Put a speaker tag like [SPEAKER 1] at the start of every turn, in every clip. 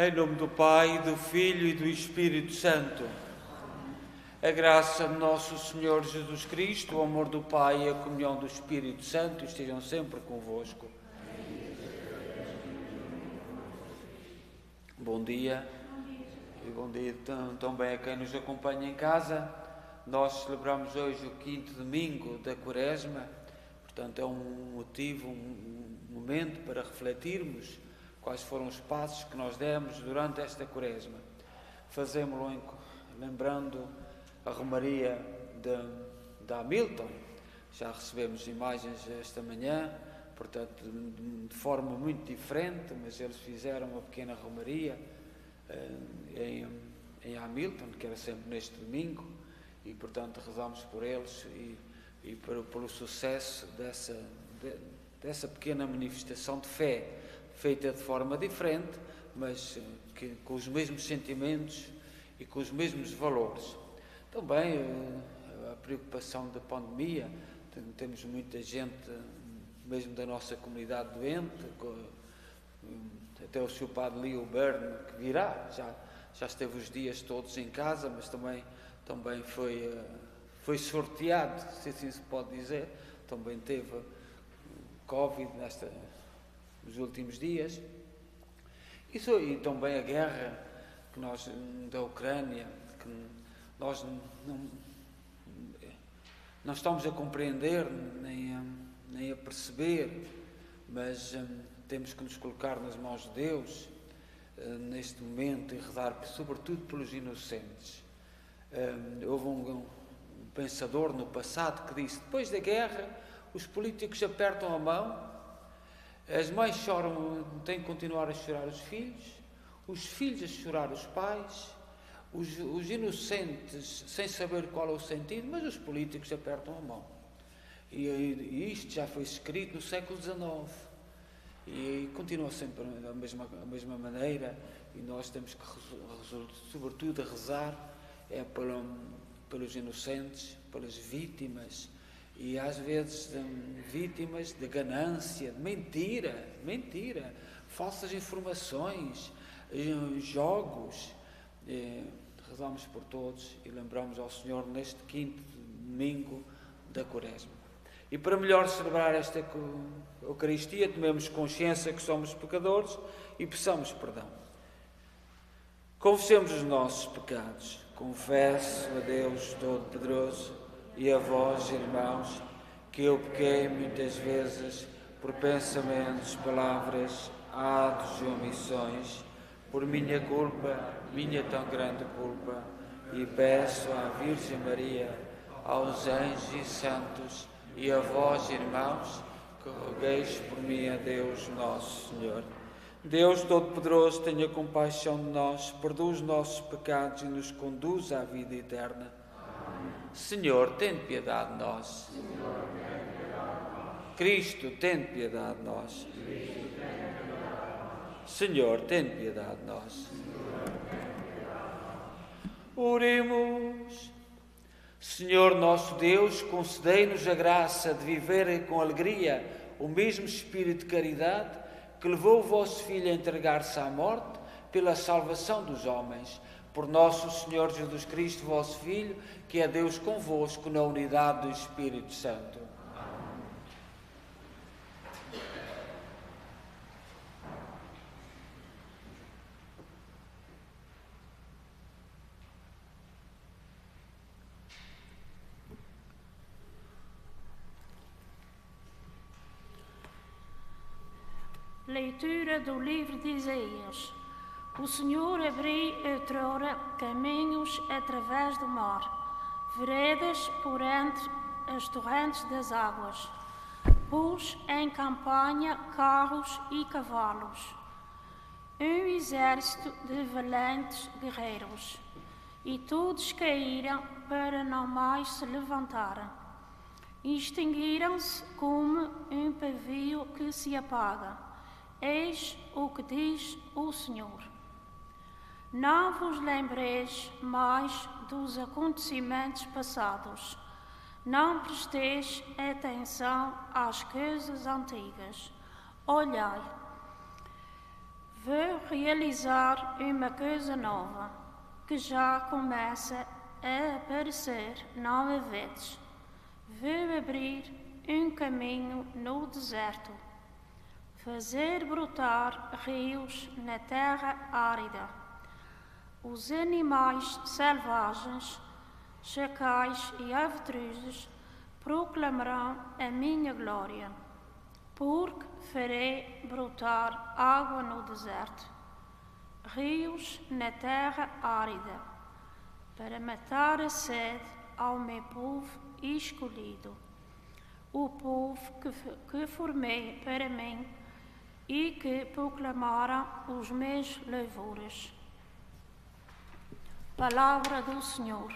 [SPEAKER 1] Em nome do Pai, do Filho e do Espírito Santo. A graça de nosso Senhor Jesus Cristo, o amor do Pai e a comunhão do Espírito Santo estejam sempre convosco. Bom dia. E bom dia também a quem nos acompanha em casa. Nós celebramos hoje o 5º domingo da Quaresma. Portanto, é um motivo, um momento para refletirmos quais foram os passos que nós demos durante esta Quaresma. Fazemos-lo lembrando a Romaria de Hamilton. Já recebemos imagens esta manhã, portanto, de forma muito diferente, mas eles fizeram uma pequena Romaria em Hamilton, que era sempre neste domingo, e, portanto, rezamos por eles e pelo sucesso dessa pequena manifestação de fé, feita de forma diferente, mas com os mesmos sentimentos e com os mesmos valores. Também a preocupação da pandemia, temos muita gente, mesmo da nossa comunidade, doente, até o Sr. Padre Leo Byrne, que virá, já esteve os dias todos em casa, mas também foi sorteado, se assim se pode dizer, também teve Covid nos últimos dias. Isso, e também a guerra da Ucrânia, que nós não estamos a compreender nem a perceber, mas temos que nos colocar nas mãos de Deus neste momento e rezar sobretudo pelos inocentes. Houve um pensador no passado que disse: depois da guerra os políticos apertam a mão, as mães choram, têm que continuar a chorar os filhos a chorar os pais, os inocentes sem saber qual é o sentido, mas os políticos apertam a mão. E isto já foi escrito no século XIX e continua sempre da mesma maneira, e nós temos que, sobretudo, a rezar pelos inocentes, pelas vítimas, e às vezes vítimas de ganância, de mentira, falsas informações, jogos. Rezamos por todos e lembramos ao Senhor neste 5º domingo da Quaresma. E para melhor celebrar esta Eucaristia, tomemos consciência que somos pecadores e peçamos perdão. Confessemos os nossos pecados. Confesso a Deus Todo-Poderoso e a vós, irmãos, que eu pequei muitas vezes por pensamentos, palavras, atos e omissões, por minha culpa, minha tão grande culpa, e peço à Virgem Maria, aos anjos e santos e a vós, irmãos, que rogueis por mim a Deus nosso Senhor. Deus Todo-Poderoso, tenha compaixão de nós, perdoa os nossos pecados e nos conduz à vida eterna. Senhor, tem piedade de nós. Cristo, tem piedade de nós. Senhor, tem piedade de nós. Oremos. Senhor nosso Deus, concedei-nos a graça de viver com alegria o mesmo espírito de caridade que levou o vosso Filho a entregar-se à morte pela salvação dos homens. Por nosso Senhor Jesus Cristo, vosso Filho, que é Deus convosco na unidade do Espírito Santo.
[SPEAKER 2] Leitura do livro de Isaías. O Senhor abriu outrora caminhos através do mar, veredas por entre as torrentes das águas. Pus em campanha carros e cavalos, um exército de valentes guerreiros, e todos caíram para não mais se levantarem. Extinguiram-se como um pavio que se apaga. Eis o que diz o Senhor. Não vos lembreis mais dos acontecimentos passados. Não presteis atenção às coisas antigas. Olhai, Vou realizar uma coisa nova, que já começa a aparecer 9 vezes. Vou abrir um caminho no deserto, fazer brotar rios na terra árida. Os animais selvagens, chacais e avestruzes proclamarão a minha glória, porque farei brotar água no deserto, rios na terra árida, para matar a sede ao meu povo escolhido, o povo que formei para mim e que proclamaram os meus louvores. Palavra do Senhor.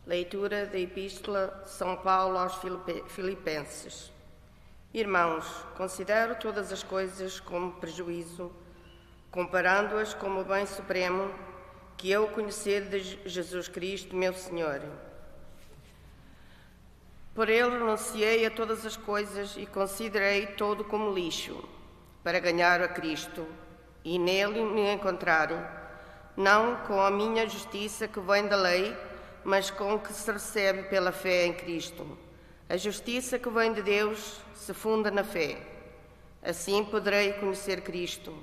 [SPEAKER 3] Leitura da Epístola de São Paulo aos Filipenses. Irmãos, considero todas as coisas como prejuízo, comparando-as como o bem supremo que é o conhecer de Jesus Cristo, meu Senhor. Por ele renunciei a todas as coisas e considerei todo como lixo, para ganhar a Cristo e nele me encontrar, não com a minha justiça que vem da lei, mas com o que se recebe pela fé em Cristo. A justiça que vem de Deus se funda na fé. Assim poderei conhecer Cristo,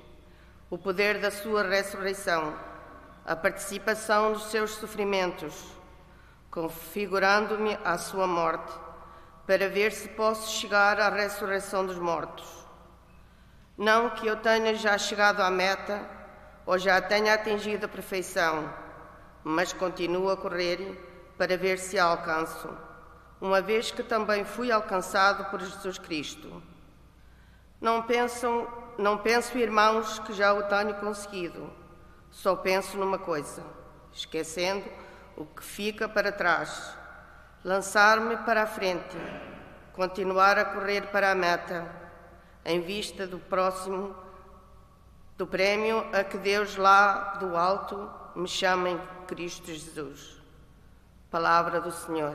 [SPEAKER 3] o poder da sua ressurreição, a participação dos seus sofrimentos, configurando-me à sua morte, para ver se posso chegar à ressurreição dos mortos. Não que eu tenha já chegado à meta ou já tenha atingido a perfeição, mas continuo a correr para ver se a alcanço, uma vez que também fui alcançado por Jesus Cristo. Não penso, irmãos, que já o tenho conseguido. Só penso numa coisa, esquecendo o que fica para trás, lançar-me para a frente, continuar a correr para a meta, em vista do prémio a que Deus lá do alto me chama em Cristo Jesus. Palavra do Senhor.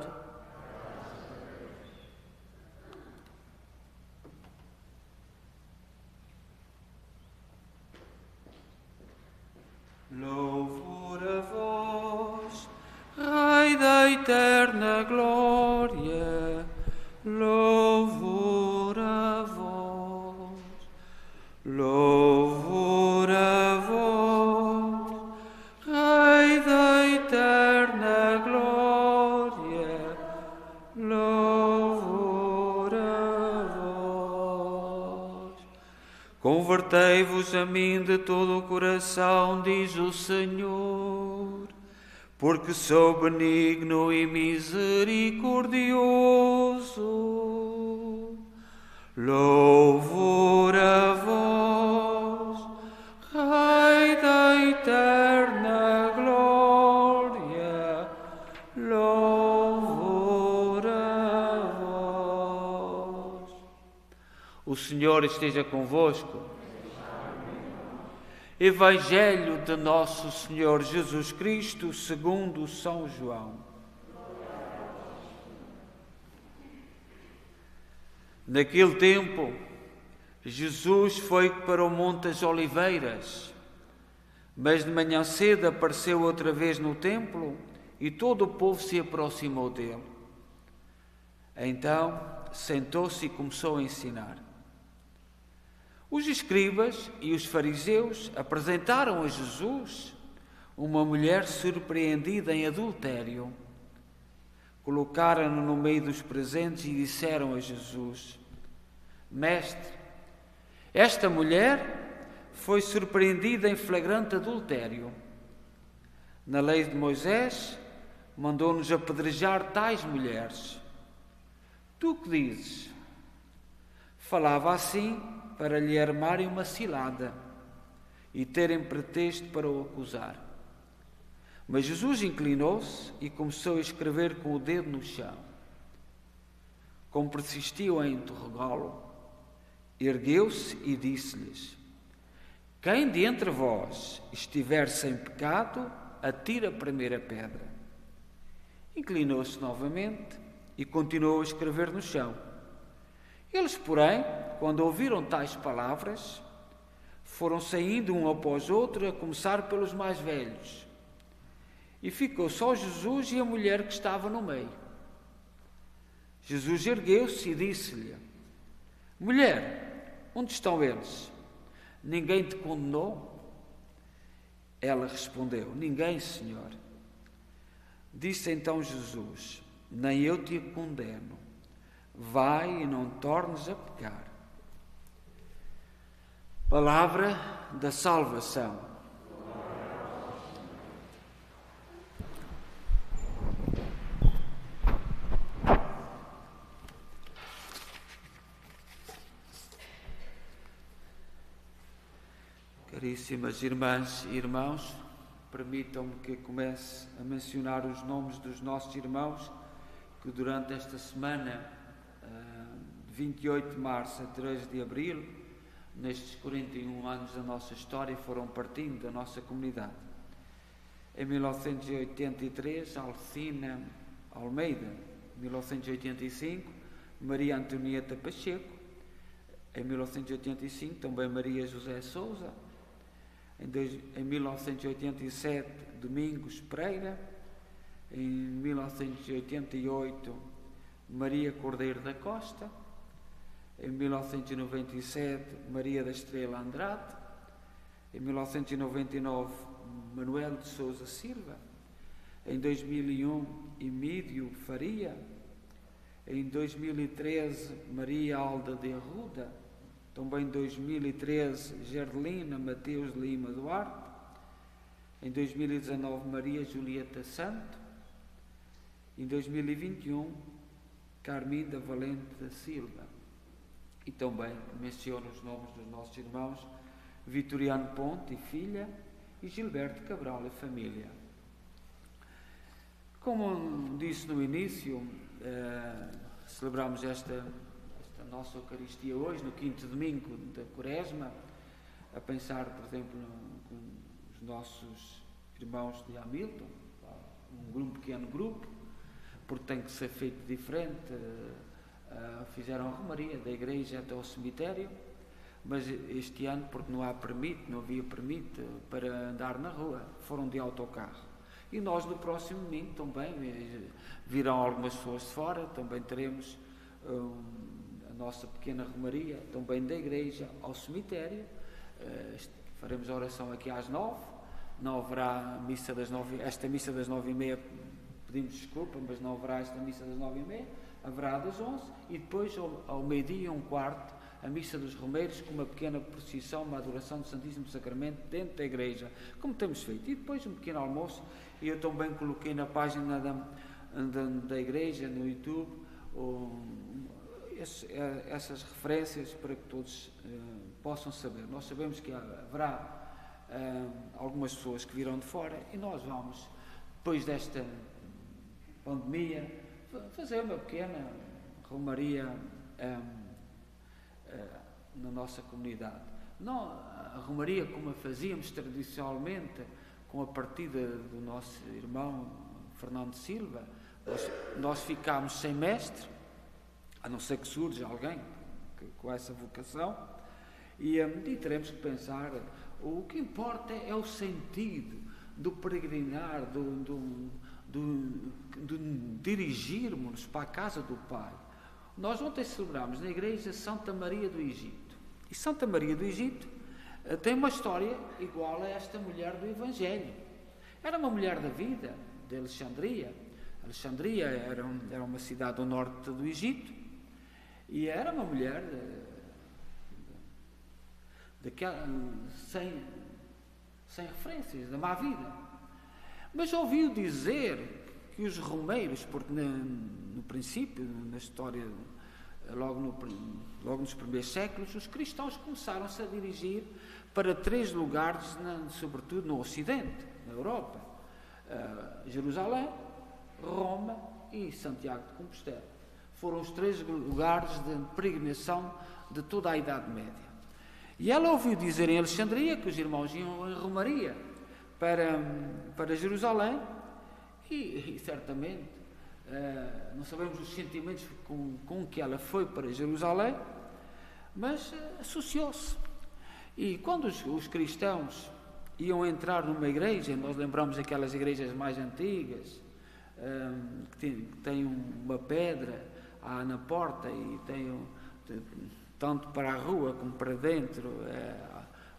[SPEAKER 1] Louvor a vós, Rei da eterna glória, louvor a vós, louvor a vós, Rei da eterna glória, louvor a vós. Convertei-vos a mim de todo o coração, diz o Senhor, porque sou benigno e misericordioso. Louvor a vós, Rei da eterna glória, louvor a vós. O Senhor esteja convosco. Evangelho de Nosso Senhor Jesus Cristo, segundo São João. Naquele tempo, Jesus foi para o Monte das Oliveiras, mas de manhã cedo apareceu outra vez no templo e todo o povo se aproximou dele. Então, sentou-se e começou a ensinar. Os escribas e os fariseus apresentaram a Jesus uma mulher surpreendida em adultério. Colocaram-no no meio dos presentes e disseram a Jesus: Mestre, esta mulher foi surpreendida em flagrante adultério. Na lei de Moisés, mandou-nos apedrejar tais mulheres. Tu que dizes? Falava assim para lhe armarem uma cilada e terem pretexto para o acusar. Mas Jesus inclinou-se e começou a escrever com o dedo no chão. Como persistiu em interrogá-lo, ergueu-se e disse-lhes: Quem de entre vós estiver sem pecado, atire a primeira pedra. Inclinou-se novamente e continuou a escrever no chão. Eles, porém, quando ouviram tais palavras, foram saindo um após outro, a começar pelos mais velhos. E ficou só Jesus e a mulher que estava no meio. Jesus ergueu-se e disse-lhe: Mulher, onde estão eles? Ninguém te condenou? Ela respondeu: Ninguém, Senhor. Disse então Jesus: Nem eu te condeno. Vai e não tornes a pecar. Palavra da salvação. Caríssimas irmãs e irmãos, permitam-me que comece a mencionar os nomes dos nossos irmãos que durante esta semana, de 28 de março a 3 de abril, nestes 41 anos da nossa história, foram partindo da nossa comunidade. Em 1983, Alcina Almeida. 1985, Maria Antonieta Pacheco. Em 1985, também Maria José Souza. Em 1987, Domingos Pereira. Em 1988, Maria Cordeiro da Costa. Em 1997, Maria da Estrela Andrade. Em 1999, Manuel de Sousa Silva. Em 2001, Emílio Faria. Em 2013, Maria Alda de Arruda. Também em 2013, Gerlina Mateus Lima Duarte. Em 2019, Maria Julieta Santo. Em 2021, Carminda Valente da Silva. E também menciono os nomes dos nossos irmãos Vitoriano Ponte e filha e Gilberto Cabral e família. Como disse no início, celebramos esta nossa Eucaristia hoje, no 5º domingo da Quaresma, a pensar, por exemplo, com os nossos irmãos de Hamilton, um pequeno grupo, porque tem que ser feito diferente. Fizeram a romaria da igreja até ao cemitério, mas este ano, porque não havia permite para andar na rua, foram de autocarro. E nós no próximo domingo também virão algumas pessoas de fora, também teremos a nossa pequena romaria, também da igreja ao cemitério. Faremos a oração aqui às 9, não haverá missa das 9, esta missa das 9h30, pedimos desculpa, mas não haverá esta missa das 9h30, haverá das 11, e depois ao meio-dia, 1/4, a missa dos Romeiros com uma pequena procissão, uma adoração do Santíssimo Sacramento dentro da igreja, como temos feito. E depois um pequeno almoço, e eu também coloquei na página da igreja, no YouTube, essas referências para que todos possam saber. Nós sabemos que haverá algumas pessoas que virão de fora e nós vamos, depois desta pandemia, fazer uma pequena romaria na nossa comunidade. Não a romaria como a fazíamos tradicionalmente, com a partida do nosso irmão Fernando Silva. Nós ficámos sem mestre, a não ser que surja alguém com essa vocação, e teremos que pensar. O que importa é o sentido do peregrinar, do dirigirmos para a casa do Pai. Nós ontem celebramos na igreja Santa Maria do Egito. E Santa Maria do Egito tem uma história igual a esta mulher do Evangelho. Era uma mulher da vida, de Alexandria. Alexandria era uma cidade do norte do Egito, e era uma mulher sem referências, da má vida. Mas ouviu dizer que os romeiros, porque no princípio, na história, logo nos primeiros séculos, os cristãos começaram-se a dirigir para 3 lugares, sobretudo no Ocidente, na Europa: Jerusalém, Roma e Santiago de Compostela. Foram os 3 lugares de peregrinação de toda a Idade Média. E ela ouviu dizer em Alexandria que os irmãos iam em romaria para Jerusalém, e certamente não sabemos os sentimentos com que ela foi para Jerusalém, mas associou-se. E quando os cristãos iam entrar numa igreja, nós lembramos aquelas igrejas mais antigas, que têm uma pedra na porta e tem tanto para a rua como para dentro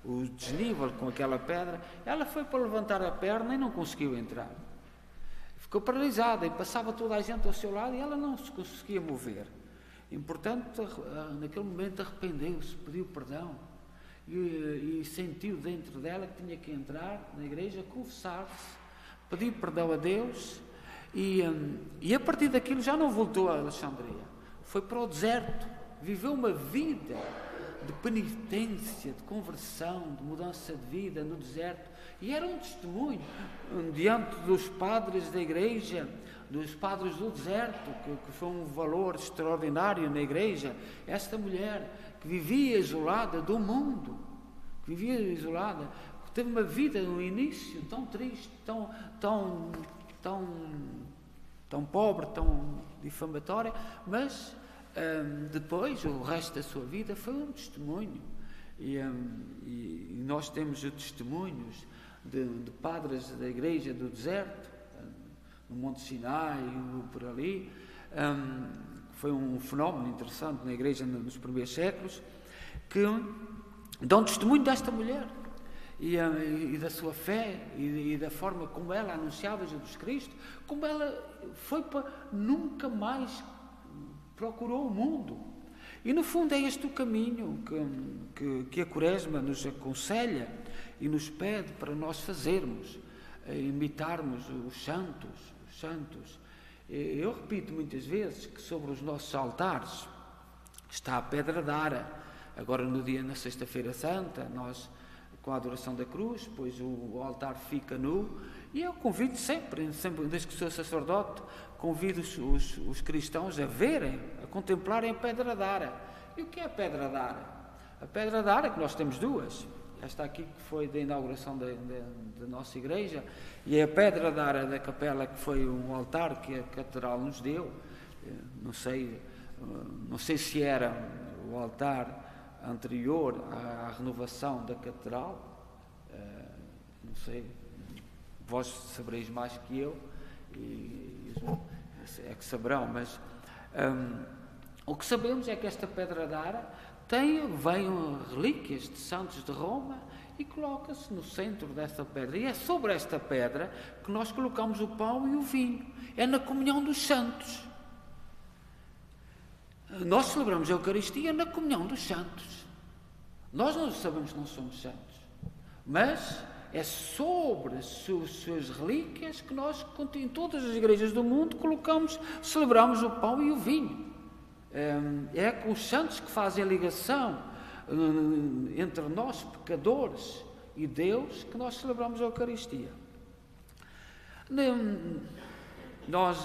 [SPEAKER 1] o desnível com aquela pedra. Ela foi para levantar a perna e não conseguiu entrar. Ficou paralisada e passava toda a gente ao seu lado e ela não se conseguia mover. E, portanto, naquele momento arrependeu-se, pediu perdão e sentiu dentro dela que tinha que entrar na igreja, confessar-se, pedir perdão a Deus, e a partir daquilo já não voltou a Alexandria. Foi para o deserto, viveu uma vida de penitência, de conversão, de mudança de vida no deserto, e era um testemunho diante dos padres da igreja, dos padres do deserto, que foi um valor extraordinário na igreja. Esta mulher que vivia isolada do mundo, que teve uma vida no início tão triste, tão pobre, tão difamatória, mas depois, o resto da sua vida foi um testemunho. E nós temos testemunhos de padres da igreja do deserto, no Monte Sinai, por ali. Foi um fenómeno interessante na igreja nos primeiros séculos, que dão testemunho desta mulher e da sua fé e da forma como ela anunciava Jesus Cristo, como ela foi para nunca mais procurou o mundo. E no fundo é este o caminho que a Quaresma nos aconselha e nos pede para nós fazermos, imitarmos os santos. Eu repito muitas vezes que sobre os nossos altares está a pedra d'Ara. Agora na sexta-feira santa, nós com a adoração da cruz, pois o altar fica nu, e eu convido sempre desde que sou sacerdote, convido os cristãos a verem, a contemplarem a pedra d'Ara. E o que é a pedra d'Ara? A pedra d'Ara, que nós temos 2, esta aqui que foi da inauguração da nossa igreja, e a pedra d'Ara da capela, que foi um altar que a catedral nos deu. Não sei se era o altar anterior à renovação da catedral, não sei, vós sabereis mais que eu, e é que saberão, mas o que sabemos é que esta pedra d'Ara vem relíquias de santos de Roma e coloca-se no centro desta pedra, e é sobre esta pedra que nós colocamos o pão e o vinho. É na comunhão dos santos. Nós celebramos a Eucaristia na comunhão dos santos. Nós não sabemos que não somos santos, mas é sobre as suas relíquias que nós, em todas as igrejas do mundo, celebramos o pão e o vinho. É com os santos que fazem a ligação entre nós, pecadores, e Deus, que nós celebramos a Eucaristia. Nós,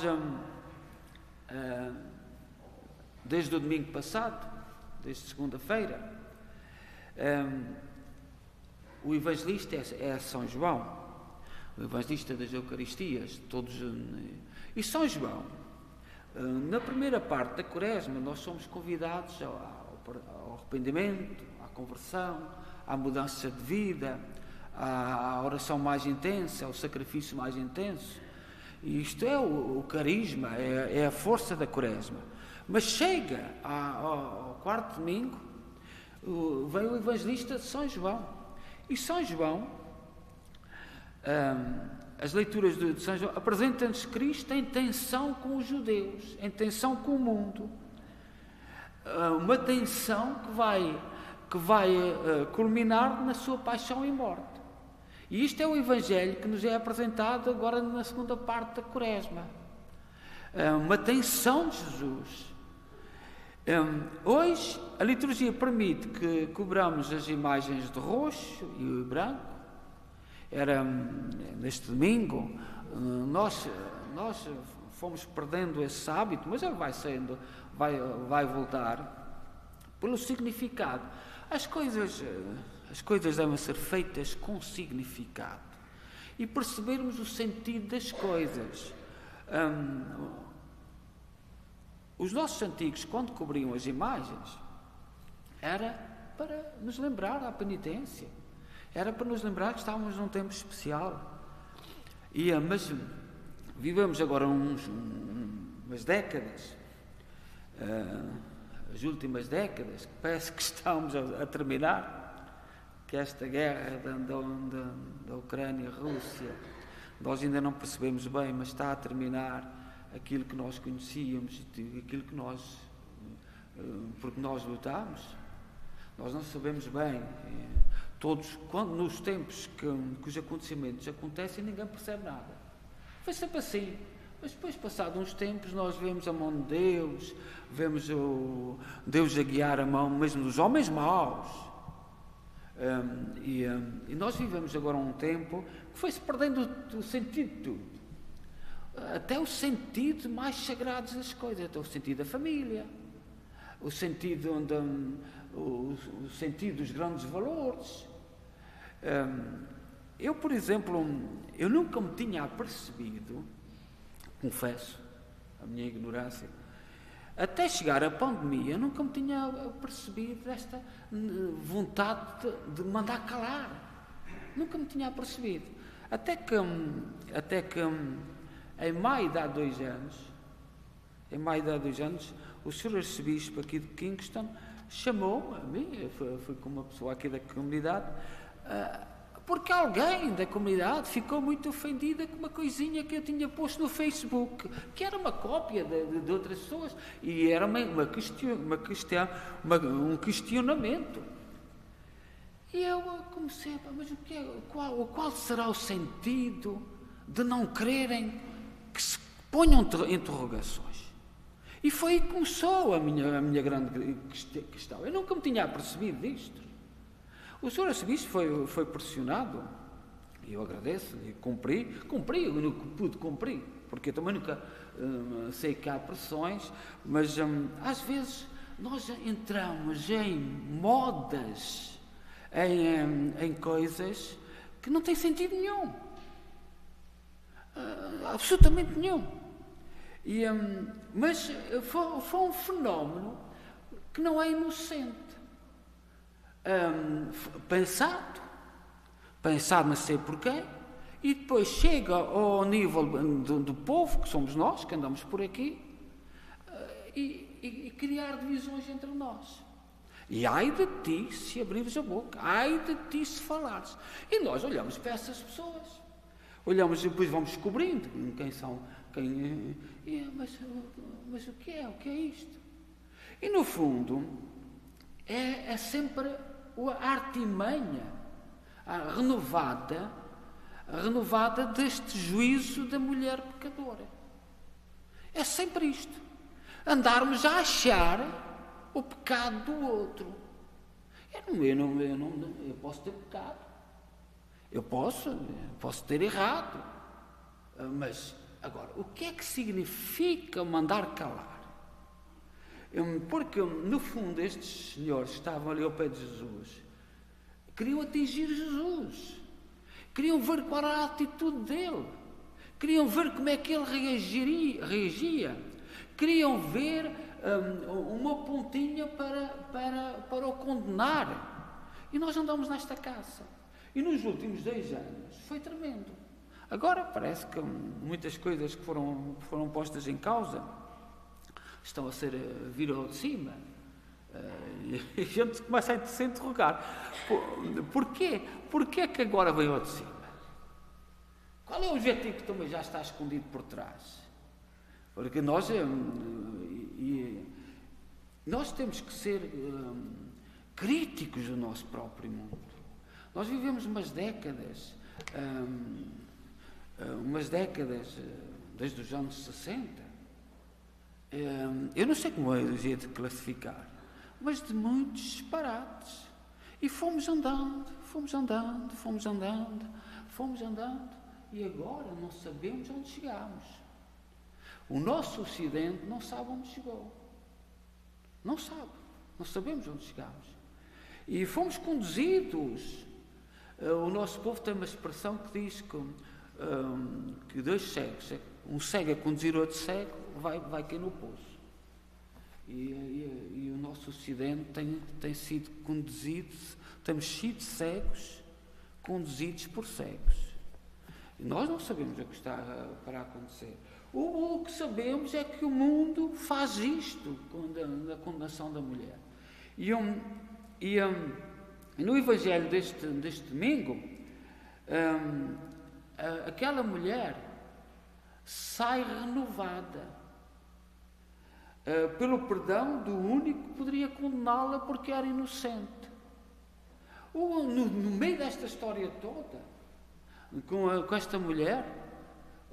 [SPEAKER 1] desde o domingo passado, desde segunda-feira, o evangelista é São João, o evangelista das Eucaristias, e São João, na primeira parte da Quaresma, nós somos convidados ao arrependimento, à conversão, à mudança de vida, à oração mais intensa, ao sacrifício mais intenso. E isto é o carisma, é a força da Quaresma. Mas chega ao quarto domingo, vem o evangelista de São João. E São João, as leituras de São João, apresentam-nos Cristo em tensão com os judeus, em tensão com o mundo. Uma tensão que vai culminar na sua paixão e morte. E isto é o Evangelho que nos é apresentado agora na segunda parte da Quaresma. Uma tensão de Jesus. Hoje, a liturgia permite que cobramos as imagens de roxo e branco. Neste domingo, nós fomos perdendo esse hábito, mas ele vai voltar pelo significado. As coisas devem ser feitas com significado e percebermos o sentido das coisas. Os nossos antigos, quando cobriam as imagens, era para nos lembrar da penitência, era para nos lembrar que estávamos num tempo especial. Mas vivemos agora umas décadas, as últimas décadas, que parece que estamos a terminar, que esta guerra da Ucrânia e Rússia, nós ainda não percebemos bem, mas está a terminar aquilo que nós conhecíamos, aquilo que porque nós lutámos. Nós não sabemos bem. Todos, quando nos tempos que os acontecimentos acontecem, ninguém percebe nada. Foi sempre assim. Mas depois, passados uns tempos, nós vemos a mão de Deus, vemos Deus a guiar a mão mesmo dos homens maus. E nós vivemos agora um tempo que foi-se perdendo o sentido de tudo. Até o sentido mais sagrado das coisas, até o sentido da família, o sentido dos grandes valores. Eu, por exemplo, eu nunca me tinha apercebido, confesso, a minha ignorância, até chegar a pandemia, eu nunca me tinha apercebido desta vontade de mandar calar. Nunca me tinha apercebido. Até que em maio de há 2 anos, o Sr. Arcebispo aqui de Kingston chamou-me a mim, fui com uma pessoa aqui da comunidade, porque alguém da comunidade ficou muito ofendida com uma coisinha que eu tinha posto no Facebook, que era uma cópia de outras pessoas, e era um questionamento. E eu comecei, mas qual será o sentido de não quererem que se ponham interrogações? E foi aí que começou a minha grande questão. Eu nunca me tinha apercebido disto. O Sr. Arcebispo foi pressionado, e eu agradeço, e cumpri o que pude cumprir, porque eu também nunca sei que há pressões, mas às vezes nós entramos em modas, em coisas que não têm sentido nenhum. Absolutamente nenhum. Mas foi um fenómeno que não é inocente. Pensado não sei porquê, e depois chega ao nível do povo, que somos nós, que andamos por aqui, e criar divisões entre nós. E ai de ti se abrires a boca, ai de ti se falares. E nós olhamos para essas pessoas, olhamos e depois vamos descobrindo quem são, mas o que é isto? E no fundo, é sempre a artimanha renovada deste juízo da mulher pecadora. É sempre isto. Andarmos a achar o pecado do outro. Eu posso ter pecado. Eu posso ter errado. Mas, agora, o que é que significa mandar calar? Porque, no fundo, estes senhores que estavam ali ao pé de Jesus queriam atingir Jesus. Queriam ver qual era a atitude dele. Queriam ver como é que ele reagia. Queriam ver uma pontinha para o condenar. E nós andamos nesta caça. E nos últimos 2 anos foi tremendo. Agora parece que muitas coisas que foram postas em causa estão a ser vir ao de cima. E a gente começa a se interrogar. Porquê? Porquê que agora veio ao de cima? Qual é o objetivo que também já está escondido por trás? Porque nós temos que ser críticos do nosso próprio mundo. Nós vivemos umas décadas desde os anos 60. Eu não sei como é o jeito de classificar, mas de muitos disparates. E fomos andando, e agora não sabemos onde chegamos. O nosso Ocidente não sabe onde chegou. Não sabemos onde chegamos. E fomos conduzidos. O nosso povo tem uma expressão que diz que 2 cegos, um cego a conduzir outro cego, vai cair no poço. E o nosso Ocidente tem sido conduzido, temos sido cegos, conduzidos por cegos. E nós não sabemos o que está para acontecer. O que sabemos é que o mundo faz isto, na condenação da mulher. E no Evangelho deste domingo, aquela mulher sai renovada pelo perdão do único que poderia condená-la porque era inocente. No meio desta história toda, com esta mulher,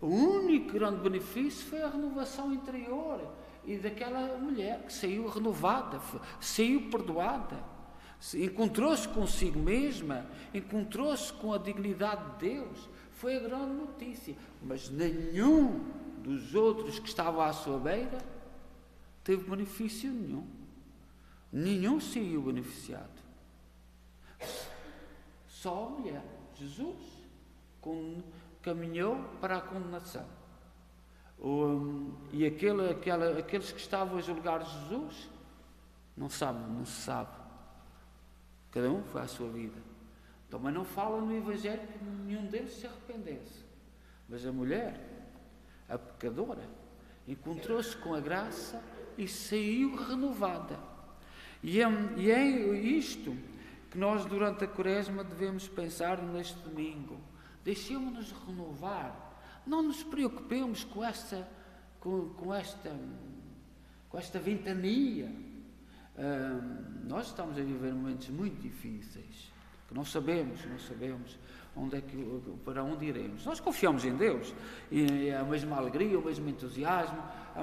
[SPEAKER 1] o único grande benefício foi a renovação interior e daquela mulher que saiu renovada, saiu perdoada, encontrou-se consigo mesma, encontrou-se com a dignidade de Deus. Foi a grande notícia. Mas nenhum dos outros que estavam à sua beira teve benefício nenhum. Nenhum saiu beneficiado. Só a mulher. Jesus caminhou para a condenação. E aqueles que estavam a julgar Jesus não se sabe. Cada um foi à sua vida. Também não fala no Evangelho que nenhum deles se arrependesse. Mas a mulher, a pecadora, encontrou-se com a graça e saiu renovada. E é isto que nós, durante a Quaresma, devemos pensar neste domingo. Deixemos-nos renovar. Não nos preocupemos com esta ventania. Nós estamos a viver momentos muito difíceis, que não sabemos para onde iremos. Nós confiamos em Deus, e a mesma alegria, o mesmo entusiasmo, a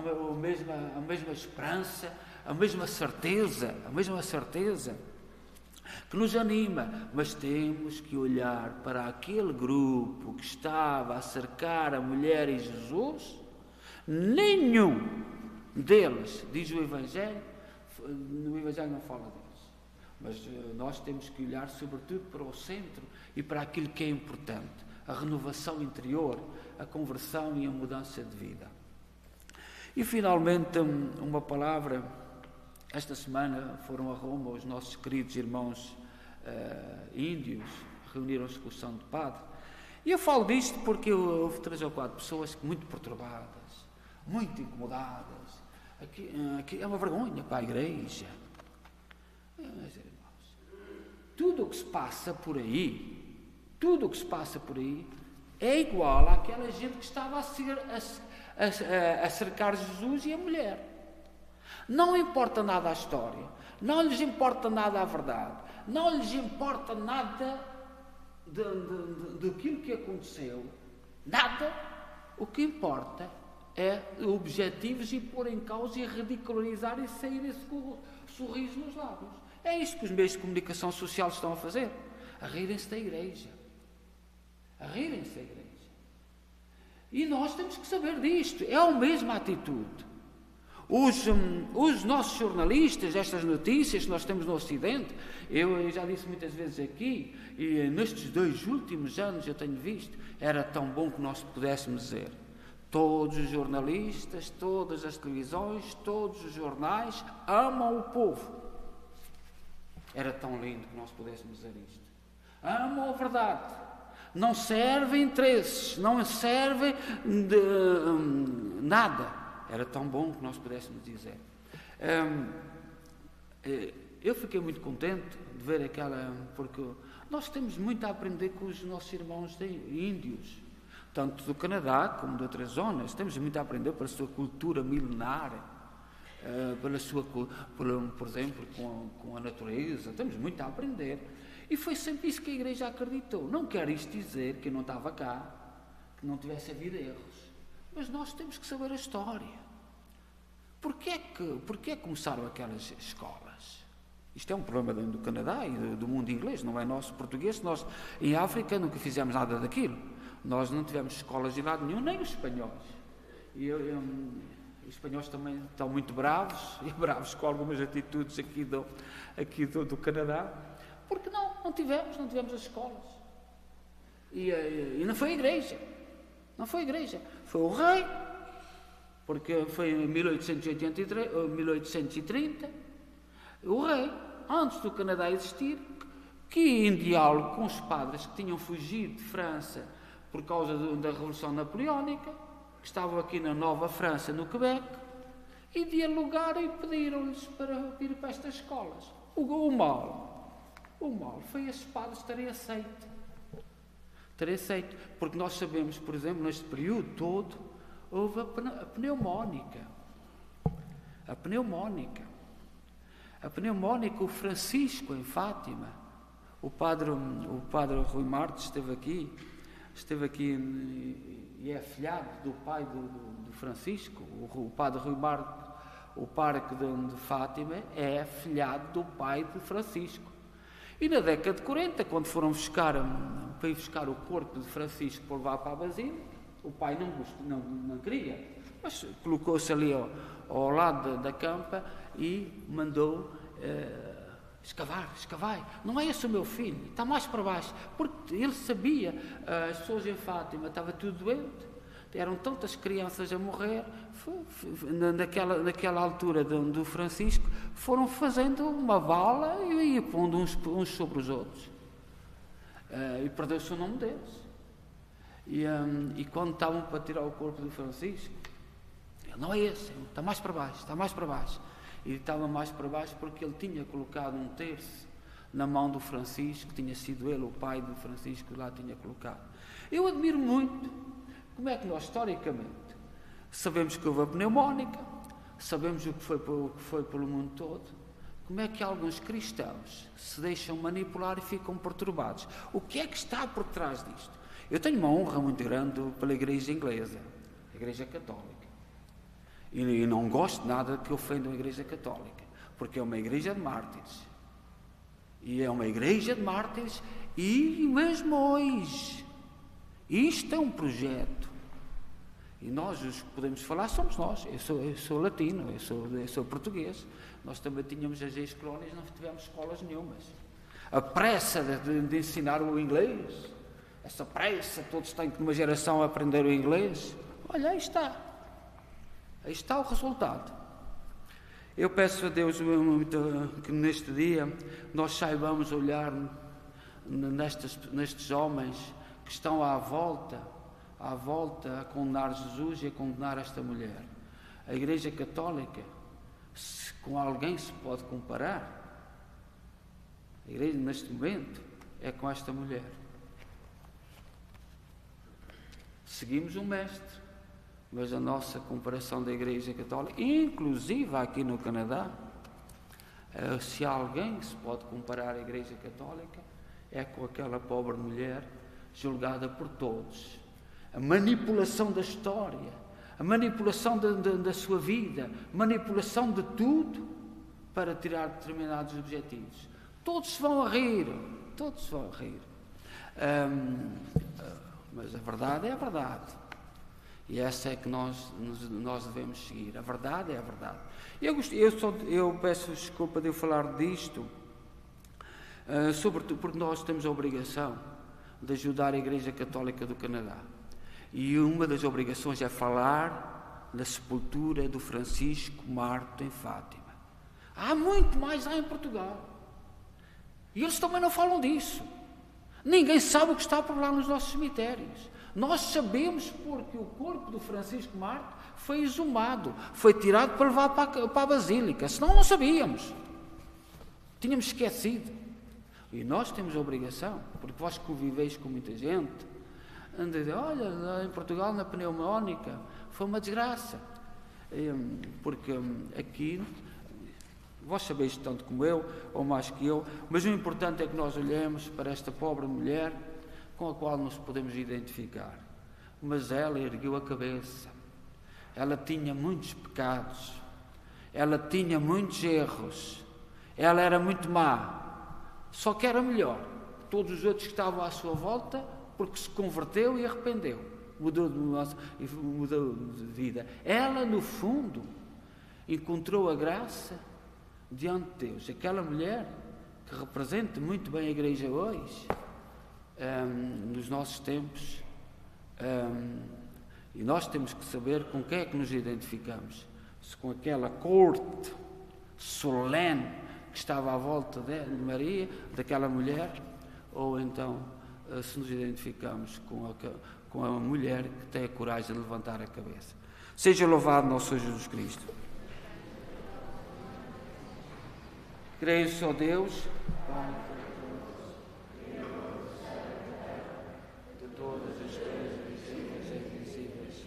[SPEAKER 1] mesma esperança, a mesma certeza que nos anima, mas temos que olhar para aquele grupo que estava a cercar a mulher e Jesus. Nenhum deles, diz o Evangelho, no Evangelho não fala deles, mas nós temos que olhar sobretudo para o centro e para aquilo que é importante, a renovação interior, a conversão e a mudança de vida. E finalmente uma palavra. Esta semana foram a Roma os nossos queridos irmãos índios, reuniram-se com o Santo Padre. E eu falo disto porque houve 3 ou 4 pessoas muito perturbadas, muito incomodadas. Aqui é uma vergonha para a igreja. Meus irmãos, tudo o que se passa por aí é igual àquela gente que estava a cercar Jesus e a mulher. Não importa nada a história, não lhes importa nada a verdade, não lhes importa nada daquilo que aconteceu, nada. O que importa é objetivos e pôr em causa e ridicularizar e sair com sorriso nos lábios. É isto que os meios de comunicação social estão a fazer, a rirem-se da Igreja, a rirem-se da Igreja. E nós temos que saber disto, é a mesma atitude. Os nossos jornalistas, estas notícias que nós temos no Ocidente, eu já disse muitas vezes aqui, e nestes 2 últimos anos eu tenho visto, era tão bom que nós pudéssemos dizer, todos os jornalistas, todas as televisões, todos os jornais amam o povo. Era tão lindo que nós pudéssemos dizer isto. Amam a verdade. Não serve interesses, não serve de nada. Era tão bom que nós pudéssemos dizer. Eu fiquei muito contente de ver porque nós temos muito a aprender com os nossos irmãos índios, tanto do Canadá como de outras zonas. Temos muito a aprender pela sua cultura milenar, por exemplo, com a natureza. Temos muito a aprender. E foi sempre isso que a Igreja acreditou. Não quer isto dizer que eu não estava cá, que não tivesse havido erros. Mas nós temos que saber a história. Porquê que começaram aquelas escolas? Isto é um problema do Canadá e do mundo inglês, não é nosso português. Nós, em África, nunca fizemos nada daquilo. Nós não tivemos escolas de lado nenhum, nem os espanhóis. Os espanhóis também estão muito bravos, e bravos com algumas atitudes aqui do Canadá, porque não tivemos as escolas. E não foi a Igreja. Não foi a Igreja. Foi o rei, porque foi em 1830, o rei, antes do Canadá existir, que em diálogo com os padres que tinham fugido de França por causa da Revolução Napoleónica, que estavam aqui na Nova França, no Quebec, e dialogaram e pediram-lhes para ir para estas escolas. O mal foi esses padres terem aceito. Porque nós sabemos, por exemplo, neste período todo, houve a pneumónica. A pneumónica, o Francisco em Fátima, o padre Rui Martins esteve aqui e é afilhado do pai do Francisco. O padre Rui Martins, o parque de Fátima, é afilhado do pai de Francisco. E na década de 40, quando foram para ir buscar o corpo de Francisco para levar para a Basílica, o pai não queria, mas colocou-se ali ao lado da campa e mandou escavar. Não é esse o meu filho, está mais para baixo. Porque ele sabia, as pessoas em Fátima estava tudo doente, eram tantas crianças a morrer. Naquela altura do Francisco, foram fazendo uma vala e pondo uns sobre os outros. E perdeu-se o nome deles. E quando estavam para tirar o corpo do Francisco, ele, não é esse, está mais para baixo. E estava mais para baixo porque ele tinha colocado um terço na mão do Francisco, tinha sido ele, o pai do Francisco, lá tinha colocado. Eu admiro muito como é que nós, historicamente, sabemos que houve a pneumónica, sabemos o que foi pelo mundo todo, como é que alguns cristãos se deixam manipular e ficam perturbados. O que é que está por trás disto? Eu tenho uma honra muito grande pela Igreja Inglesa, a Igreja Católica. E não gosto nada que ofendam a Igreja Católica, porque é uma Igreja de mártires. E é uma Igreja de mártires, e mesmo hoje, isto é um projeto. E nós, os que podemos falar, somos nós. Eu sou latino, eu sou português. Nós também tínhamos as ex-colónias, não tivemos escolas nenhumas. A pressa de ensinar o inglês, essa pressa, todos têm que numa geração aprender o inglês. Olha, aí está o resultado. Eu peço a Deus que neste dia nós saibamos olhar nestes homens que estão à volta a condenar Jesus e a condenar esta mulher. A Igreja Católica, se com alguém se pode comparar, a Igreja neste momento é com esta mulher. Seguimos um mestre, mas a nossa comparação da Igreja Católica, inclusive aqui no Canadá, se alguém se pode comparar à Igreja Católica, é com aquela pobre mulher julgada por todos. A manipulação da história, a manipulação da sua vida, manipulação de tudo para tirar determinados objetivos. Todos se vão a rir, todos se vão a rir. Mas a verdade é a verdade. E essa é que nós devemos seguir. A verdade é a verdade. Eu peço desculpa de eu falar disto, sobretudo porque nós temos a obrigação de ajudar a Igreja Católica do Canadá. E uma das obrigações é falar da sepultura do Francisco Marto em Fátima. Há muito mais lá em Portugal. E eles também não falam disso. Ninguém sabe o que está por lá nos nossos cemitérios. Nós sabemos porque o corpo do Francisco Marto foi exumado, foi tirado para levar para a Basílica, senão não sabíamos. Tínhamos esquecido. E nós temos a obrigação, porque vós conviveis com muita gente, de dizer, olha, lá em Portugal, na pneumónica, foi uma desgraça. Porque aqui, vós sabeis tanto como eu, ou mais que eu, mas o importante é que nós olhemos para esta pobre mulher com a qual nos podemos identificar. Mas ela ergueu a cabeça. Ela tinha muitos pecados. Ela tinha muitos erros. Ela era muito má. Só que era melhor. Todos os outros que estavam à sua volta, porque se converteu e arrependeu. Mudou de vida. Ela, no fundo, encontrou a graça diante de Deus. Aquela mulher que representa muito bem a Igreja hoje, nos nossos tempos, e nós temos que saber com quem é que nos identificamos. Se com aquela corte solene que estava à volta de Maria, daquela mulher, ou então se nos identificamos com a mulher que tem a coragem de levantar a cabeça. Seja louvado nosso Senhor Jesus Cristo. Creio só Deus, Pai, de todas as coisas visíveis e invisíveis.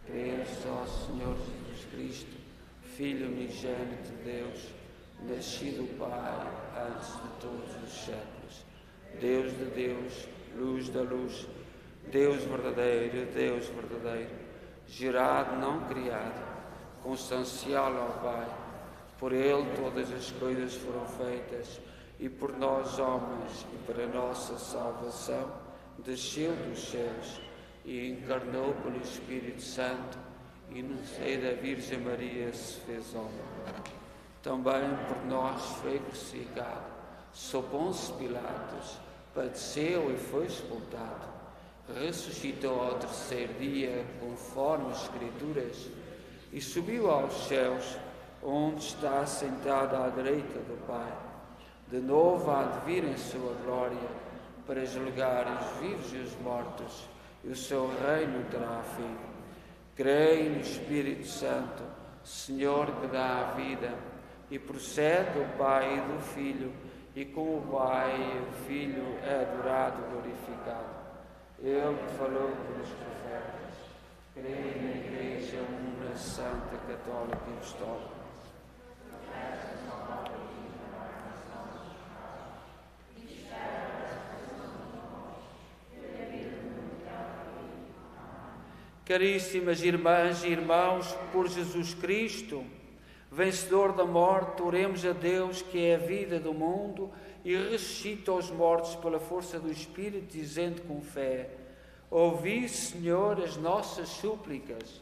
[SPEAKER 1] Creio só Senhor Jesus Cristo, Filho unigênito de Deus, nascido do Pai antes de todos os séculos. Deus de Deus, luz da luz, Deus verdadeiro, gerado, não criado, consubstancial ao Pai. Por Ele todas as coisas foram feitas, e por nós homens, e para nossa salvação, desceu dos céus, e encarnou pelo Espírito Santo, e no seio da Virgem Maria se fez homem. Também por nós foi crucificado, sob Pôncio Pilatos, padeceu e foi sepultado, ressuscitou ao terceiro dia, conforme as Escrituras, e subiu aos céus, onde está sentado à direita do Pai. De novo há de vir em sua glória, para julgar os vivos e os mortos, e o seu reino terá fim. Creio no Espírito Santo, Senhor que dá a vida, e procede do Pai e do Filho, e com o Pai e o Filho é adorado e glorificado. Ele que falou pelos profetas, creio na Igreja Una, Santa, Católica e Apostólica. Caríssimas irmãs e irmãos, por Jesus Cristo, vencedor da morte, oremos a Deus que é a vida do mundo e ressuscita os mortos pela força do Espírito, dizendo com fé: ouvi, Senhor, as nossas súplicas.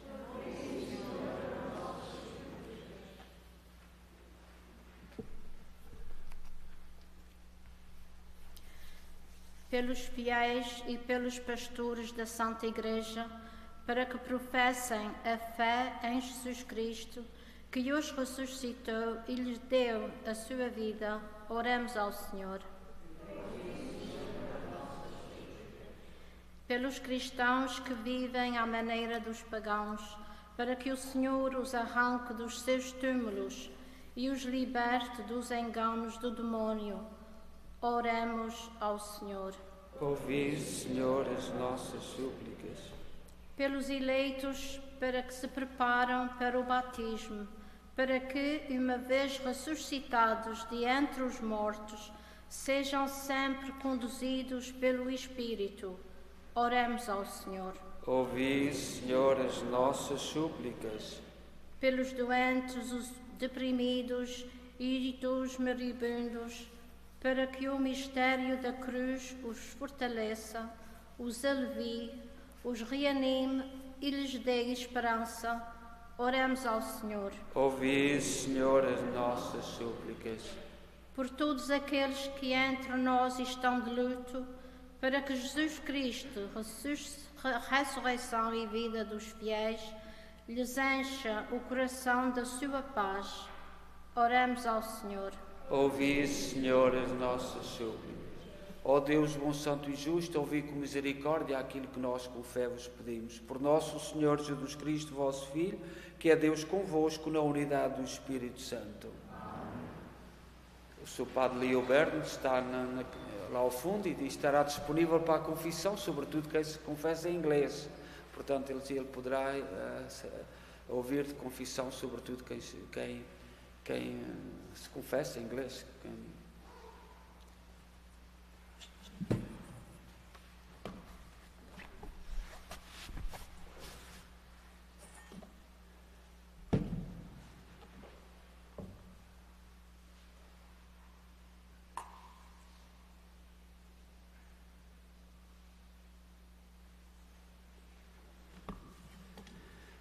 [SPEAKER 2] Pelos fiéis e pelos pastores da Santa Igreja, para que professem a fé em Jesus Cristo, que os ressuscitou e lhes deu a sua vida, oremos ao Senhor. Pelos cristãos que vivem à maneira dos pagãos, para que o Senhor os arranque dos seus túmulos e os liberte dos enganos do demónio, oremos ao Senhor.
[SPEAKER 1] Ouvi, Senhor, as nossas súplicas.
[SPEAKER 4] pelos eleitos para que se preparam para o batismo, para que, uma vez ressuscitados de entre os mortos, sejam sempre conduzidos pelo Espírito. Oremos ao Senhor.
[SPEAKER 1] Ouvi, Senhor, as nossas súplicas.
[SPEAKER 4] Pelos doentes, os deprimidos e dos moribundos, para que o mistério da cruz os fortaleça, os alivie, os reanime e lhes dê esperança. Oremos ao Senhor.
[SPEAKER 1] Ouvi, Senhor, as nossas súplicas.
[SPEAKER 4] Por todos aqueles que entre nós estão de luto, para que Jesus Cristo, ressurreição e vida dos fiéis, lhes encha o coração da sua paz. Oremos ao Senhor.
[SPEAKER 1] Ouvi, Senhor, as nossas súplicas. Ó Deus bom, santo e justo, ouvi com misericórdia aquilo que nós com fé vos pedimos. Por nosso Senhor Jesus Cristo, vosso Filho, que é Deus convosco na unidade do Espírito Santo. O Sr. Padre Leoberto está lá ao fundo e estará disponível para a confissão, sobretudo quem se confessa em inglês. Portanto, ele poderá ouvir de confissão, sobretudo quem se confessa em inglês.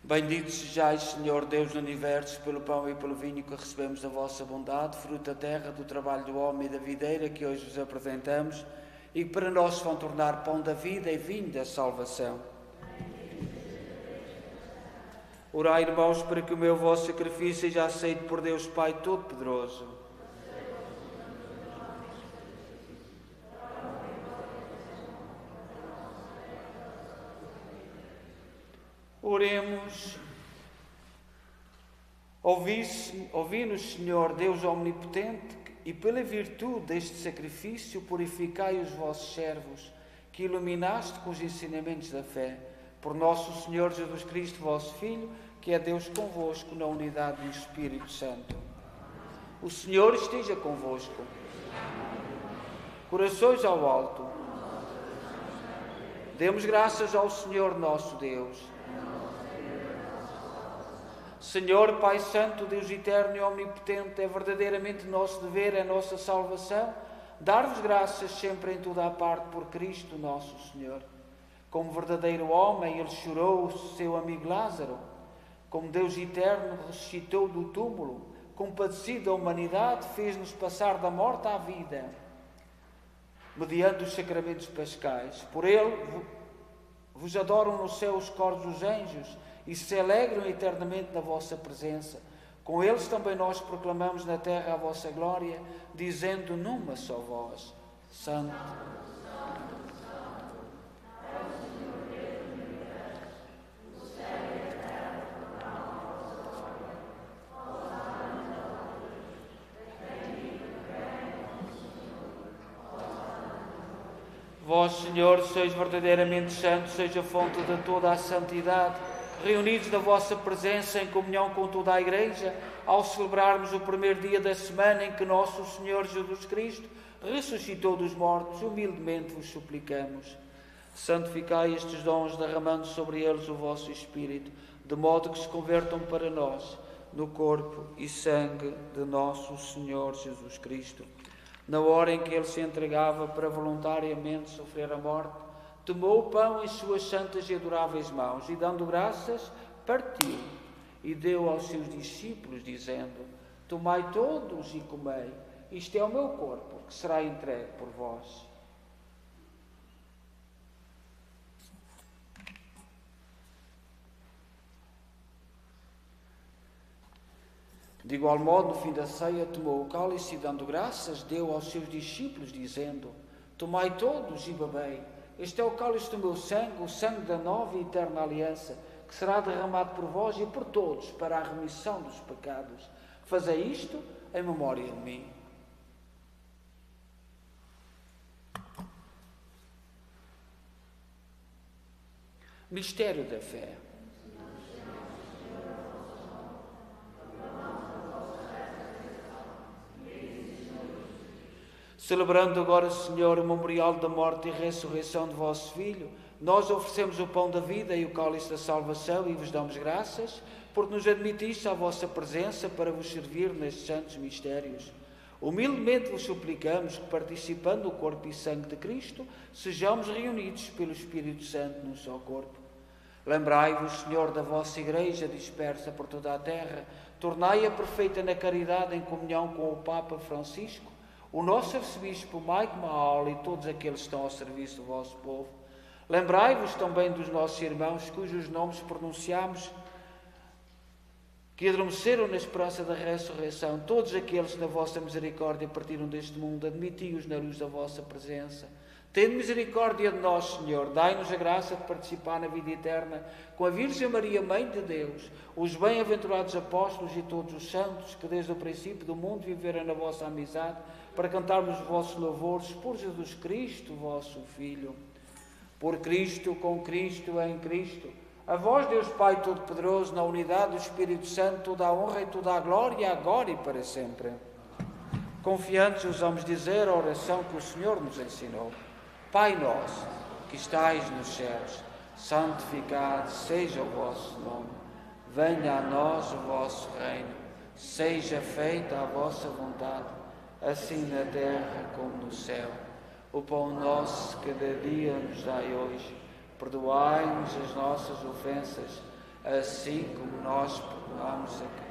[SPEAKER 1] Bendito sejais, Senhor Deus do Universo, pelo pão e pelo vinho que recebemos da vossa bondade, fruto da terra, do trabalho do homem e da videira que hoje vos apresentamos, e que para nós se vão tornar pão da vida e vinho da salvação. Orai, irmãos, para que o meu vosso sacrifício seja aceito por Deus Pai Todo-Poderoso. Oremos. Ouvi-nos, Senhor, Deus Omnipotente, e pela virtude deste sacrifício purificai os vossos servos, que iluminaste com os ensinamentos da fé. Por nosso Senhor Jesus Cristo, vosso Filho, que é Deus convosco na unidade do Espírito Santo. O Senhor esteja convosco. Corações ao alto. Demos graças ao Senhor nosso Deus. Senhor, Pai Santo, Deus eterno e omnipotente, é verdadeiramente nosso dever, é nossa salvação, dar-vos graças sempre em toda a parte por Cristo nosso Senhor. Como verdadeiro homem, ele chorou o seu amigo Lázaro. Como Deus eterno, ressuscitou do túmulo. Compadecido da humanidade, fez-nos passar da morte à vida, mediante os sacramentos pascais. Por ele vos adoram no céu os coros dos anjos, e se alegram eternamente na vossa presença. Com eles também nós proclamamos na terra a vossa glória, dizendo numa só voz: Santo, Santo, Santo, é o Senhor Deus do universo, o céu e a terra proclamam a vossa glória. Hosana nos altos, bendito vem o Senhor, hosana nos altos. Vós, Senhor, sois verdadeiramente santo, seja a fonte de toda a santidade. Reunidos na vossa presença em comunhão com toda a Igreja, ao celebrarmos o primeiro dia da semana em que nosso Senhor Jesus Cristo ressuscitou dos mortos, humildemente vos suplicamos. Santificai estes dons, derramando sobre eles o vosso Espírito, de modo que se convertam para nós no corpo e sangue de nosso Senhor Jesus Cristo. Na hora em que ele se entregava para voluntariamente sofrer a morte, tomou o pão em suas santas e adoráveis mãos e, dando graças, partiu e deu aos seus discípulos, dizendo: Tomai todos e comei, isto é o meu corpo, que será entregue por vós. De igual modo, no fim da ceia, tomou o cálice e, dando graças, deu aos seus discípulos, dizendo: Tomai todos e bebei. Este é o cálice do meu sangue, o sangue da nova e eterna aliança, que será derramado por vós e por todos para a remissão dos pecados. Fazei isto em memória de mim. Mistério da fé. Celebrando agora, Senhor, o memorial da morte e ressurreição de vosso Filho, nós oferecemos o pão da vida e o cálice da salvação e vos damos graças, porque nos admitiste à vossa presença para vos servir nestes santos mistérios. Humildemente vos suplicamos que, participando do corpo e sangue de Cristo, sejamos reunidos pelo Espírito Santo num só corpo. Lembrai-vos, Senhor, da vossa Igreja dispersa por toda a terra, tornai-a perfeita na caridade em comunhão com o Papa Francisco, o nosso arcebispo Mike Mahal e todos aqueles que estão ao serviço do vosso povo. Lembrai-vos também dos nossos irmãos cujos nomes pronunciamos, que adormeceram na esperança da ressurreição, todos aqueles que na vossa misericórdia partiram deste mundo, admiti-os na luz da vossa presença. Tende misericórdia de nós, Senhor, dai-nos a graça de participar na vida eterna com a Virgem Maria, Mãe de Deus, os bem-aventurados apóstolos e todos os santos que desde o princípio do mundo viveram na vossa amizade, para cantarmos os vossos louvores por Jesus Cristo, vosso Filho. Por Cristo, com Cristo, em Cristo, a vós, Deus Pai Todo-Poderoso, na unidade do Espírito Santo, toda a honra e toda a glória, agora e para sempre. Confiantes ousamos dizer a oração que o Senhor nos ensinou. Pai nosso, que estais nos céus, santificado seja o vosso nome. Venha a nós o vosso reino. Seja feita a vossa vontade, assim na terra como no céu. O pão nosso cada dia nos dai hoje. Perdoai-nos as nossas ofensas, assim como nós perdoamos a quem.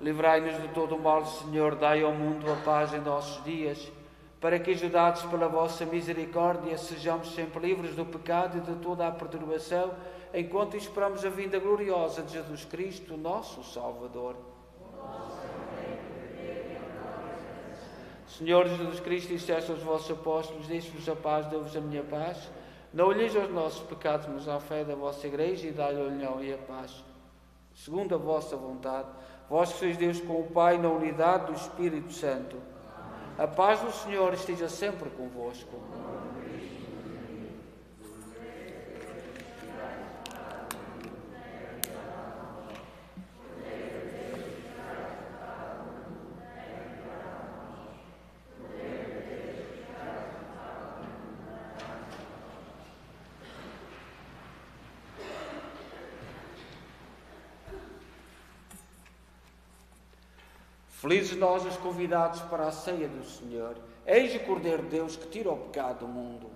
[SPEAKER 1] Livrai-nos de todo o mal, Senhor, dai ao mundo a paz em nossos dias, para que, ajudados pela vossa misericórdia, sejamos sempre livres do pecado e de toda a perturbação, enquanto esperamos a vinda gloriosa de Jesus Cristo, nosso Salvador. Senhor Jesus Cristo, disseste aos vossos apóstolos: deixe-vos a paz, dou-vos a minha paz. Não olheis aos nossos pecados, mas à fé da vossa Igreja, e dai-lhe a união e a paz. Segundo a vossa vontade, vós que sois Deus com o Pai, na unidade do Espírito Santo. A paz do Senhor esteja sempre convosco. Felizes nós os convidados para a ceia do Senhor. Eis o Cordeiro de Deus que tira o pecado do mundo.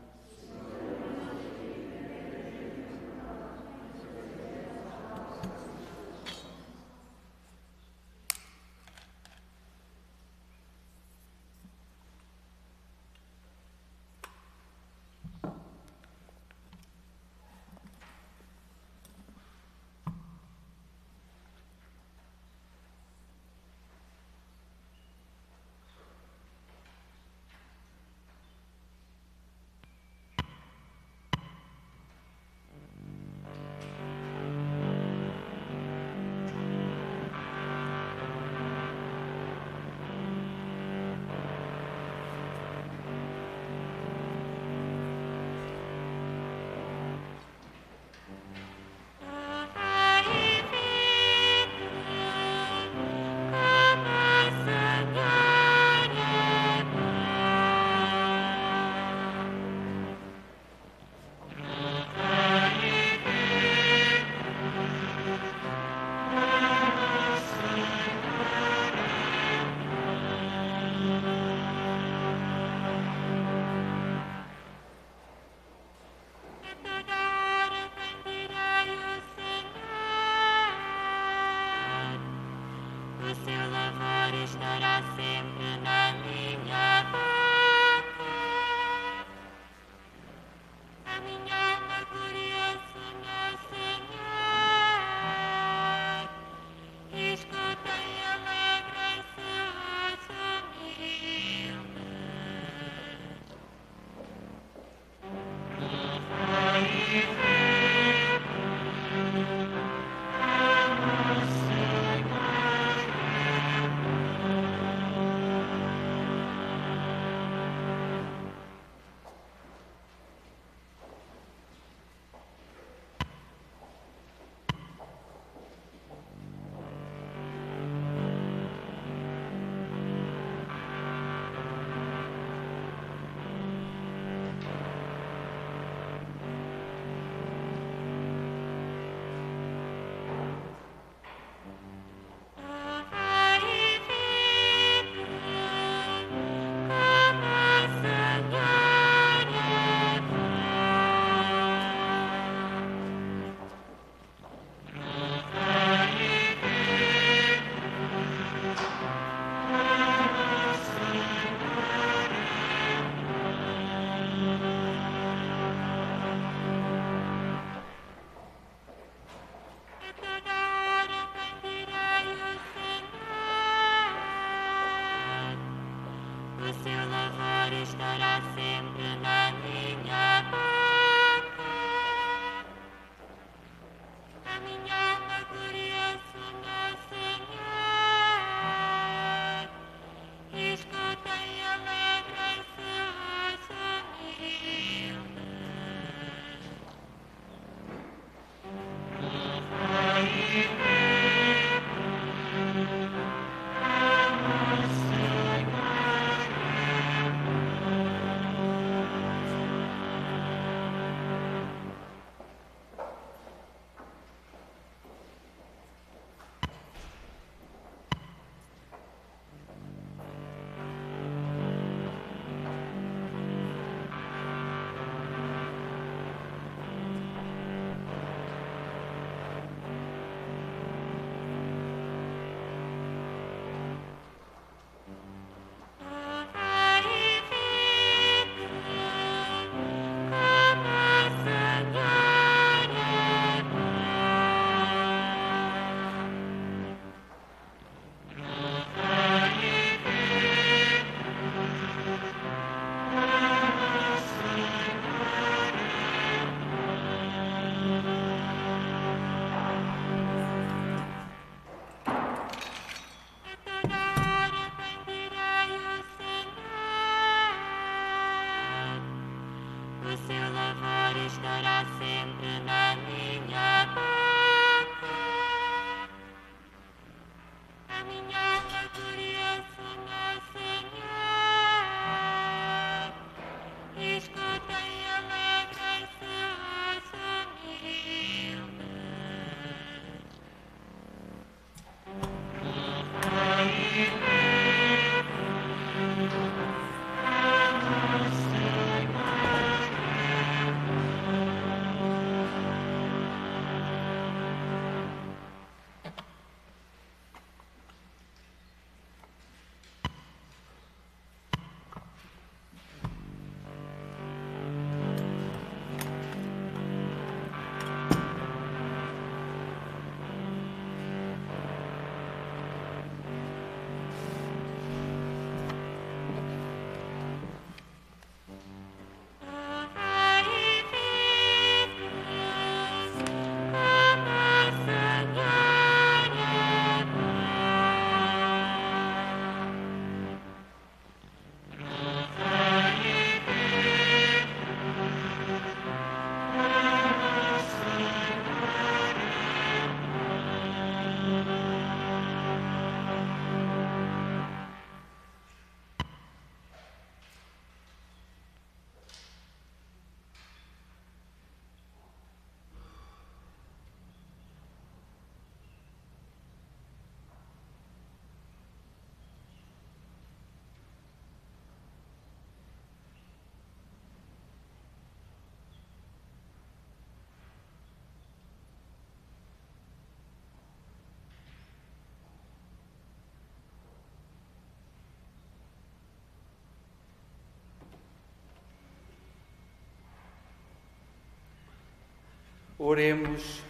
[SPEAKER 1] Oremos.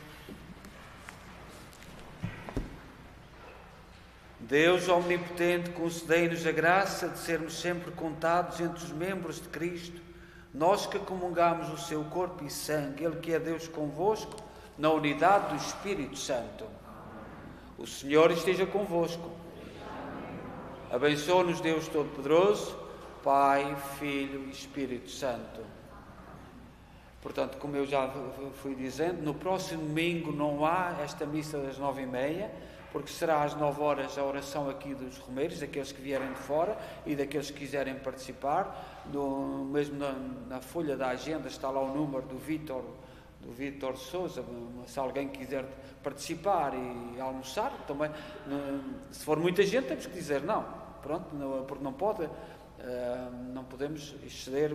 [SPEAKER 1] Deus omnipotente, concedei-nos a graça de sermos sempre contados entre os membros de Cristo, nós que comungamos o seu corpo e sangue, Ele que é Deus convosco, na unidade do Espírito Santo. O Senhor esteja convosco. Abençoe-nos Deus Todo-Poderoso, Pai, Filho e Espírito Santo. Portanto, como eu já fui dizendo, no próximo domingo não há esta missa das 9h30, porque será às 9 horas a oração aqui dos romeiros, daqueles que vierem de fora e daqueles que quiserem participar. Mesmo na folha da agenda está lá o número do Vítor Sousa, se alguém quiser participar e almoçar, também, se for muita gente temos que dizer não, pronto, porque não podemos exceder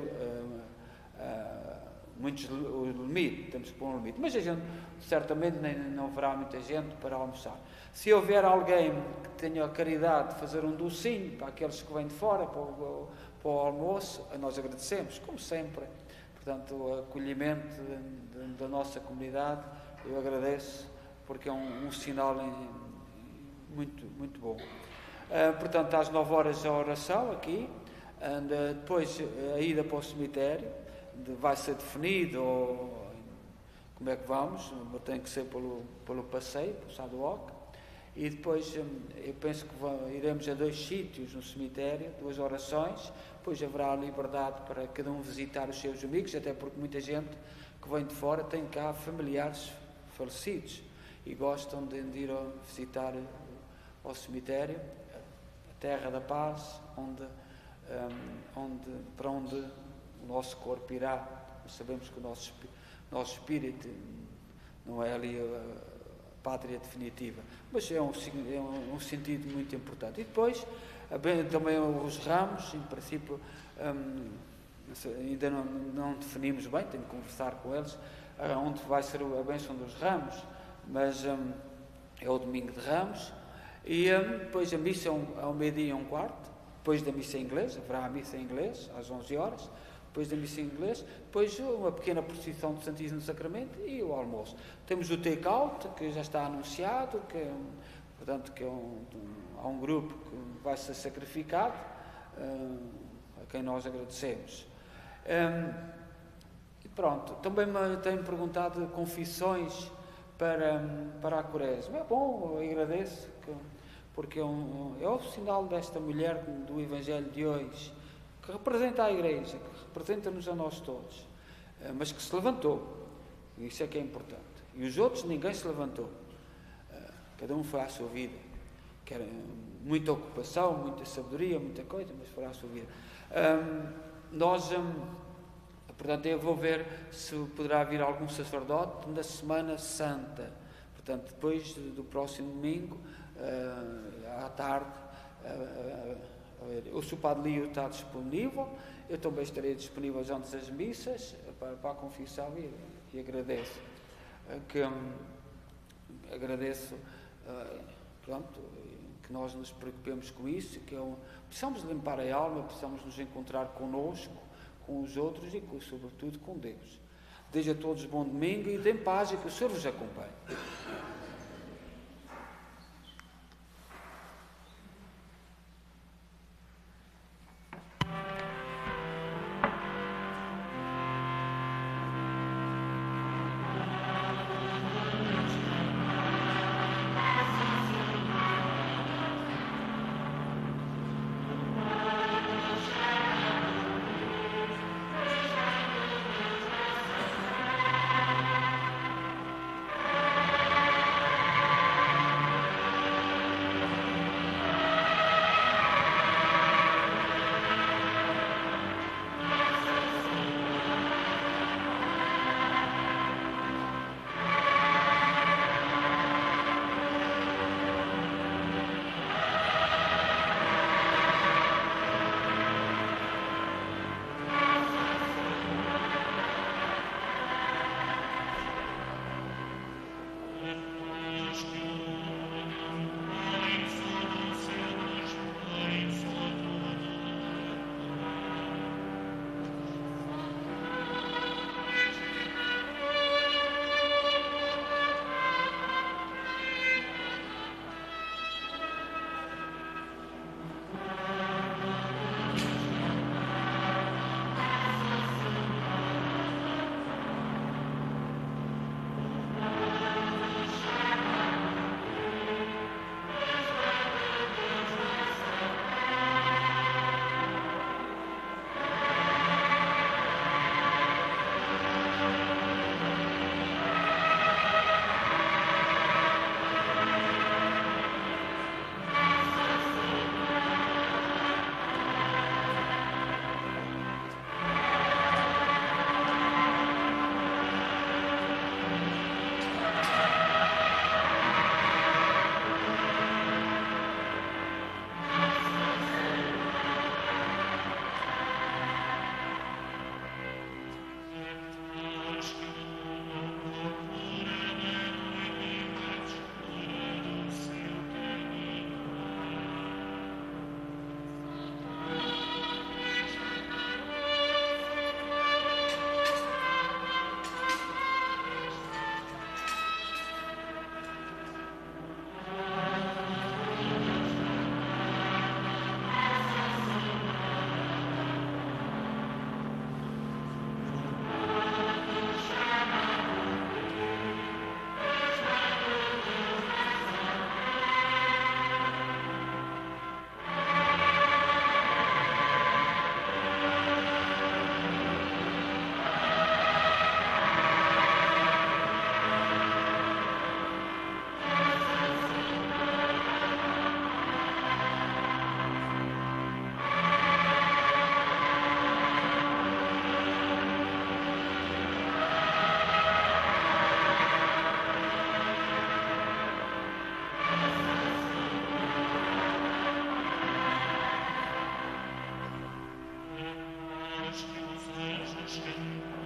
[SPEAKER 1] o limite, temos que pôr um limite, mas a gente certamente não haverá muita gente para almoçar. Se houver alguém que tenha a caridade de fazer um docinho para aqueles que vêm de fora, para o almoço, nós agradecemos, como sempre. Portanto, o acolhimento da nossa comunidade, eu agradeço, porque é um sinal muito, muito bom. Portanto, às 9 horas a oração aqui, depois a ida para o cemitério, vai ser definido como é que vamos, tem que ser pelo passeio, pelo Sadoc, e depois eu penso que iremos a 2 sítios no cemitério, 2 orações, depois haverá a liberdade para cada um visitar os seus amigos, até porque muita gente que vem de fora tem cá familiares falecidos e gostam de ir visitar ao cemitério, a terra da paz, para onde o nosso corpo irá. Sabemos que o nosso espírito não é ali a pátria definitiva, mas é um sentido muito importante. E depois também os ramos, em princípio ainda não definimos bem, tenho que conversar com eles onde vai ser a bênção dos ramos, mas é o domingo de Ramos, e depois a missa ao 12h15, depois da missa em inglês, haverá a missa em inglês às 11 horas, depois da missa em inglês, depois uma pequena procissão do Santíssimo Sacramento e o almoço. Temos o take-out, que já está anunciado, portanto, que há um grupo que vai ser sacrificado, a quem nós agradecemos. E pronto, também me tenho perguntado confissões para a Quaresma. É bom, eu agradeço, porque é o sinal desta mulher do Evangelho de hoje, que representa a Igreja, que representa-nos a nós todos, mas que se levantou, e isso é que é importante. E os outros, ninguém se levantou, cada um foi à sua vida, que era muita ocupação, muita sabedoria, muita coisa, mas foi à sua vida. Portanto, eu vou ver se poderá vir algum sacerdote na Semana Santa, portanto, depois do próximo domingo, à tarde, O seu Padre Lírio está disponível, eu também estarei disponível antes das missas para a confissão e agradeço. Agradeço que nós nos preocupemos com isso, precisamos limpar a alma, precisamos nos encontrar conosco, com os outros e sobretudo com Deus. Desejo a todos bom domingo e deem paz e que o Senhor vos acompanhe.
[SPEAKER 5] Thank you.